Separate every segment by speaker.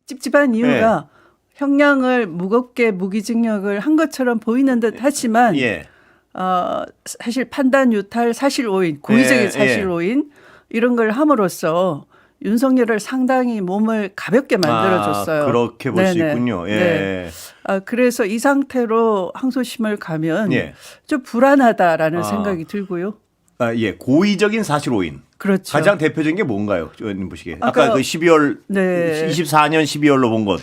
Speaker 1: 찝찝한 이유가 형량을 무겁게 무기징역을 한 것처럼 보이는 듯 하지만 사실 판단 유탈 사실 오인, 고의적인 사실 오인 이런 걸 함으로써 윤석열을 상당히 몸을 가볍게 만들어줬어요.
Speaker 2: 그렇게 볼 수 있군요.
Speaker 1: 네. 그래서 이 상태로 항소심을 가면 좀 불안하다라는 생각이 들고요.
Speaker 2: 고의적인 사실 오인.
Speaker 1: 그렇죠.
Speaker 2: 가장 대표적인 게 뭔가요? 의원님 보시기에. 아까 그 12월 24년 12월로 본 것.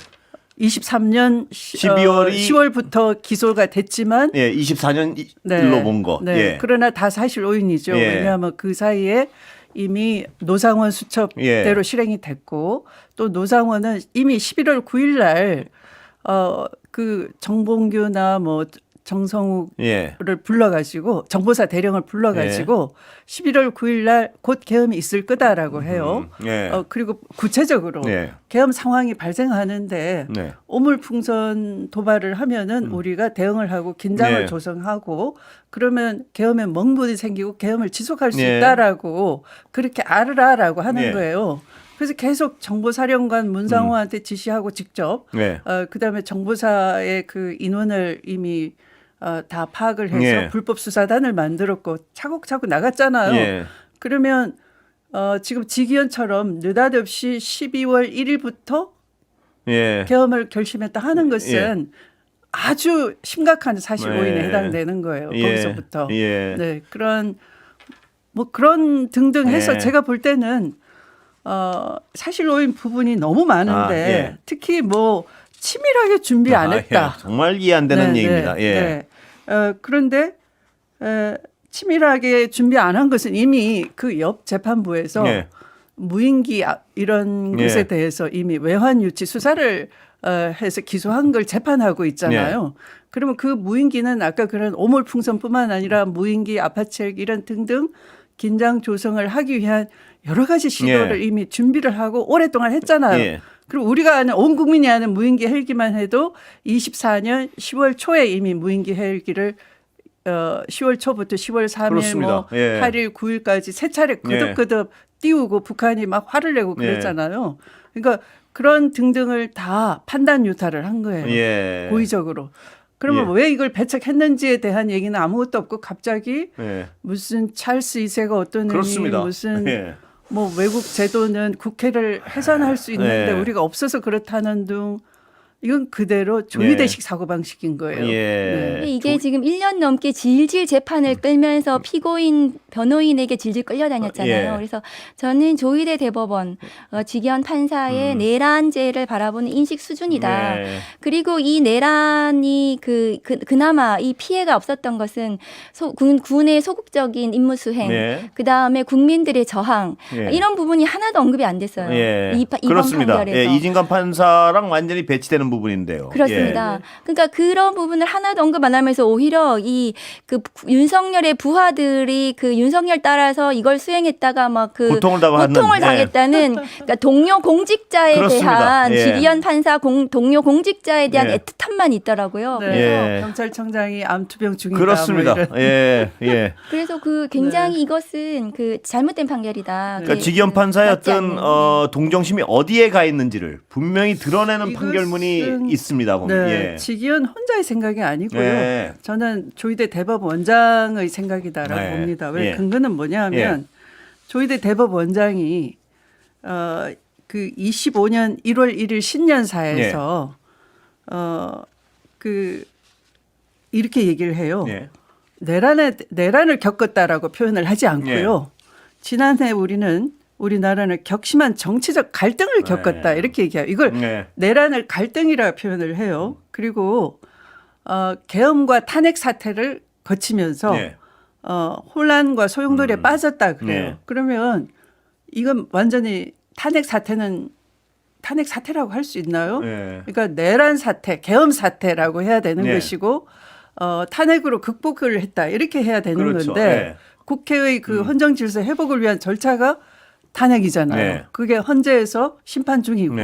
Speaker 1: 23년 10월부터 기소가 됐지만
Speaker 2: 24년로 본 거.
Speaker 1: 그러나 다 사실 오인이죠. 왜냐하면 그 사이에 이미 노상원 수첩대로 실행이 됐고 또 노상원은 이미 11월 9일 날 그 정봉규나 뭐 정성욱을 불러가지고 정보사 대령을 불러가지고 11월 9일 날 곧 계엄이 있을 거다라고 해요. 그리고 구체적으로 계엄 상황이 발생하는데 오물풍선 도발을 하면은 우리가 대응을 하고 긴장을 조성하고 그러면 계엄에 멍분이 생기고 계엄을 지속할 수 있다라고 그렇게 알으라라고 하는 거예요. 그래서 계속 정보사령관 문상호한테 지시하고 직접 그다음에 정보사의 그 인원을 이미 다 파악을 해서 불법 수사단을 만들었고 차곡차곡 나갔잖아요. 그러면 지금 지기현처럼 느닷없이 12월 1일부터 계엄을 결심했다 하는 것은 아주 심각한 사실 오인에 해당되는 거예요. 거기서부터. 네, 그런 등등 해서 제가 볼 때는 사실 오인 부분이 너무 많은데 특히 뭐 치밀하게 준비 안 했다.
Speaker 2: 정말 이해 안 되는 얘기입니다.
Speaker 1: 그런데 치밀하게 준비 안 한 것은 이미 그 옆 재판부에서 무인기 이런 것에 대해서 이미 외환 유치 수사를 해서 기소한 걸 재판하고 있잖아요. 그러면 그 무인기는 아까 그런 오물풍선뿐만 아니라 무인기, 아파트 헬기 이런 등등 긴장 조성을 하기 위한 여러 가지 시도를 이미 준비를 하고 오랫동안 했잖아요. 그리고 우리가 아는 온 국민이 아는 무인기 헬기만 해도 24년 10월 초에 이미 무인기 헬기를 10월 초부터 10월 3일 뭐 8일 9일까지 세 차례 거듭거듭 띄우고 북한이 막 화를 내고 그랬잖아요. 그러니까 그런 등등을 다 판단 유탈을 한 거예요. 고의적으로. 그러면 왜 이걸 배척했는지에 대한 얘기는 아무것도 없고 갑자기 무슨 찰스 2세가 어떤 의미 무슨 뭐 외국 제도는 국회를 해산할 수 있는데 우리가 없어서 그렇다는 등 이건 그대로 조이대식 사고방식인 거예요.
Speaker 3: 이게 지금 1년 넘게 질질 재판을 끌면서 피고인 변호인에게 질질 끌려다녔잖아요. 그래서 저는 조이대 대법원 지기현 판사의 내란죄를 바라보는 인식 수준이다. 그리고 이 내란이 그나마 이 피해가 없었던 것은 군의 소극적인 임무 수행, 그다음에 국민들의 저항 이런 부분이 하나도 언급이 안 됐어요. 이번 판결에서.
Speaker 2: 이진관 판사랑 완전히 배치되는 부분인데요.
Speaker 3: 그렇습니다. 그러니까 그런 부분을 하나도 언급 안 하면서 오히려 윤석열의 부하들이 윤석열 따라서 이걸 수행했다가 막 고통을 당했다는 그러니까 동료 공직자에 대한 지기현 판사 동료 공직자에 대한 애틋함만 있더라고요.
Speaker 1: 그래서 경찰청장이 암투병 중이다.
Speaker 2: 그렇습니다.
Speaker 3: 그래서 굉장히 이것은 잘못된 판결이다.
Speaker 2: 그러니까 지기현 판사의 어떤 동정심이 어디에 가 있는지를 분명히 드러내는 판결문이 있습니다. 보면.
Speaker 1: 지기현 혼자의 생각이 아니고요. 저는 조이대 대법원장의 생각이다라고 봅니다. 왜 근거는 뭐냐 하면 조이대 대법원장이 그 25년 1월 1일 신년사에서 이렇게 얘기를 해요. 내란을 겪었다라고 표현을 하지 않고요. 지난해 우리나라는 격심한 정치적 갈등을 겪었다 이렇게 얘기해요. 이걸 내란을 갈등이라 표현을 해요. 그리고 계엄과 탄핵 사태를 거치면서 혼란과 소용돌이에 빠졌다 그래요. 그러면 이건 완전히 탄핵 사태라고 할 수 있나요? 그러니까 내란 사태, 계엄 사태라고 해야 되는 것이고 탄핵으로 극복을 했다 이렇게 해야 되는 건데 국회의 헌정 질서 회복을 위한 절차가 탄핵이잖아요. 그게 헌재에서 심판 중이고.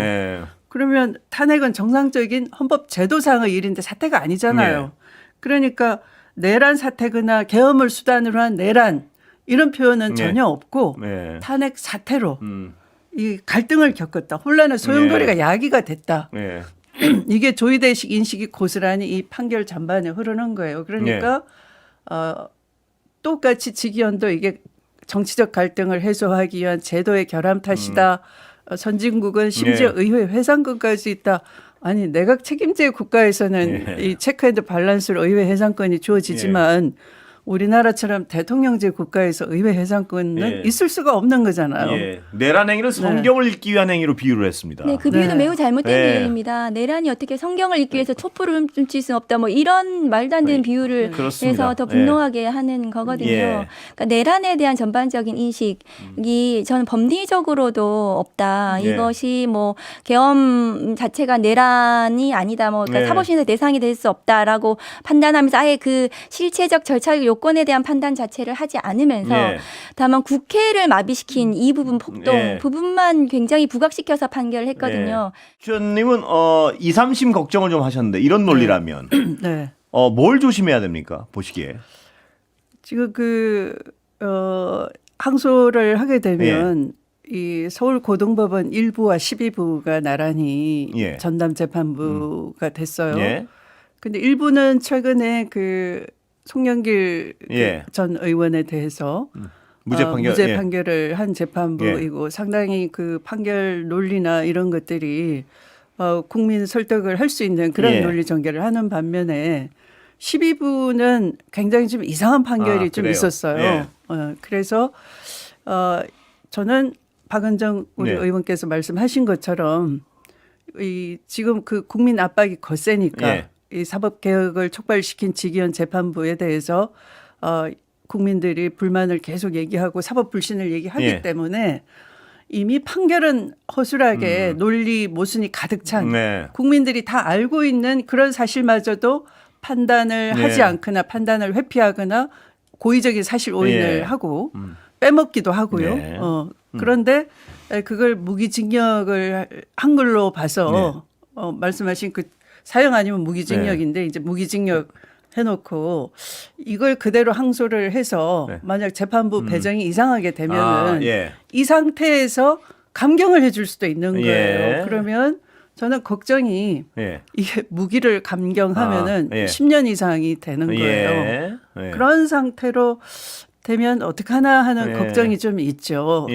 Speaker 1: 그러면 탄핵은 정상적인 헌법 제도상의 일인데 사태가 아니잖아요. 그러니까 내란 사태거나 계엄을 수단으로 한 내란 이런 표현은 전혀 없고 탄핵 사태로 이 갈등을 겪었다. 혼란의 소용돌이가 야기가 됐다.
Speaker 2: 예.
Speaker 1: 이게 조의대식 인식이 고스란히 이 판결 전반에 흐르는 거예요. 그러니까 똑같이 직위원도 이게 정치적 갈등을 해소하기 위한 제도의 결함 탓이다. 선진국은 심지어 의회 회상권까지 있다. 아니 내각 책임제 국가에서는 이 체크 앤드 밸런스로 의회 해상권이 주어지지만 우리나라처럼 대통령제 국가에서 의회 해상권은 있을 수가 없는 거잖아요.
Speaker 2: 예. 내란 행위를 성경을 읽기 위한 행위로 비유를 했습니다.
Speaker 3: 네, 그 비유도 매우 잘못된 비유입니다. 내란이 어떻게 성경을 읽기 위해서 촛불을 훔칠 수 없다. 뭐 이런 말도 안 되는 비유를 해서 더 분노하게 하는 거거든요. 그러니까 내란에 대한 전반적인 인식이 저는 법리적으로도 없다. 이것이 뭐 계엄 자체가 내란이 아니다. 뭐 그러니까 사법심사 대상이 될 수 없다라고 판단하면서 아예 그 실체적 절차적 요건에 대한 판단 자체를 하지 않으면서 다만 국회를 마비시킨 이 부분 폭동 부분만 굉장히 부각시켜서 판결을 했거든요.
Speaker 2: 주연님은 2, 3심 걱정을 좀 하셨는데 이런 논리라면 뭘 조심해야 됩니까? 보시기에. 지금
Speaker 1: 항소를 하게 되면 이 서울고등법원 1부와 12부가 나란히 전담재판부가 됐어요. 근데 1부는 최근에 송영길 전 의원에 대해서 무죄 판결을 한 재판부이고 상당히 그 판결 논리나 이런 것들이 국민 설득을 할 수 있는 그런 논리 전개를 하는 반면에 12부는 굉장히 좀 이상한 판결이 좀 있었어요. 그래서 저는 박은정 우리 의원께서 말씀하신 것처럼 지금 그 국민 압박이 거세니까 이 사법개혁을 촉발시킨 직위원 재판부에 대해서 국민들이 불만을 계속 얘기하고 사법불신을 얘기하기 때문에 이미 판결은 허술하게 논리 모순이 가득 찬 국민들이 다 알고 있는 그런 사실마저도 판단을 하지 않거나 판단을 회피하거나 고의적인 사실 오인을 하고 빼먹기도 하고요. 그런데 그걸 무기징역을 한글로 봐서 말씀하신 그 사형 아니면 무기징역인데 이제 무기징역 해놓고 이걸 그대로 항소를 해서 만약 재판부 배정이 이상하게 되면은 이 상태에서 감경을 해줄 수도 있는 거예요. 그러면 저는 걱정이 이게 무기를 감경하면은 10년 이상이 되는 거예요. 그런 상태로 되면 어떡하나 하는 걱정이 좀 있죠.